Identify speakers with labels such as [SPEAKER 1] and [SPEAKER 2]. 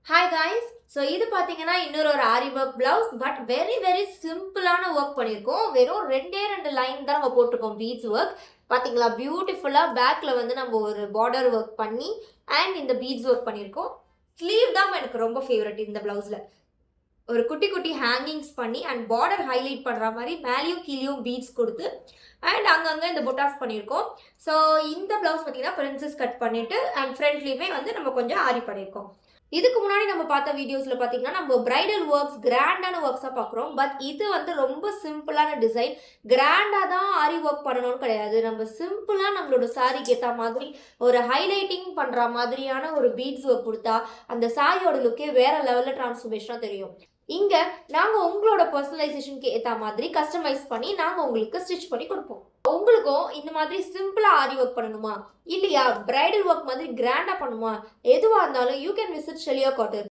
[SPEAKER 1] Hi guys. So இது பார்த்தீங்கன்னா இன்னொரு ஒரு aari work blouse. But very very சிம்பிளான ஒர்க் பண்ணியிருக்கோம். வெறும் ரெண்டே ரெண்டு லைன் தான் நம்ம போட்டிருக்கோம் பீட்ஸ் ஒர்க். பார்த்தீங்களா, பியூட்டிஃபுல்லாக பேக்கில் வந்து நம்ம ஒரு பார்டர் ஒர்க் பண்ணி அண்ட் இந்த பீட்ஸ் ஒர்க் பண்ணியிருக்கோம். ஸ்லீவ் தான் எனக்கு ரொம்ப ஃபேவரட் இந்த பிளவுஸில். ஒரு குட்டி குட்டி ஹேங்கிங்ஸ் பண்ணி அண்ட் பார்டர் ஹைலைட் பண்ணுற மாதிரி மேலேயும் கீழேயும் பீட்ஸ் கொடுத்து அண்ட் அங்கங்கே இந்த பொட்டாஸ் பண்ணியிருக்கோம். ஸோ இந்த பிளவுஸ் பார்த்தீங்கன்னா பிரின்சஸ் கட் பண்ணிட்டு அண்ட் ஃப்ரண்ட்லேயுமே வந்து நம்ம கொஞ்சம் ஆரி பண்ணியிருக்கோம். இதுக்கு முன்னாடி நம்ம பார்த்த வீடியோஸில் பார்த்தீங்கன்னா நம்ம பிரைடல் ஒர்க்ஸ் கிராண்டான ஒர்க்ஸாக பார்க்குறோம். பட் இது வந்து ரொம்ப சிம்பிளான டிசைன். கிராண்டாக தான் ஆரி ஒர்க் பண்ணணும்னு கிடையாது. நம்ம சிம்பிளாக நம்மளோட சாரிக்கு ஏற்ற மாதிரி ஒரு ஹைலைட்டிங் பண்ணுற மாதிரியான ஒரு பீட்ஸ் ஒர்க் கொடுத்தா அந்த சாரியோட லுக்கே வேற லெவலில் டிரான்ஸ்ஃபர்மேஷனாக தெரியும். இங்கே நாங்கள் உங்களோட பர்சனலைசேஷனுக்கு ஏற்ற மாதிரி கஸ்டமைஸ் பண்ணி நாங்கள் உங்களுக்கு ஸ்டிச் பண்ணி கொடுப்போம். உங்களுக்கும் இந்த மாதிரி சிம்பிளா ஆரி ஒர்க் பண்ணணுமா, இல்லையா பிரைடல் ஒர்க் மாதிரி கிராண்டா பண்ணுமா, எதுவாக இருந்தாலும் யூ கேன் விசிட் ஷெலியா காட்டன்.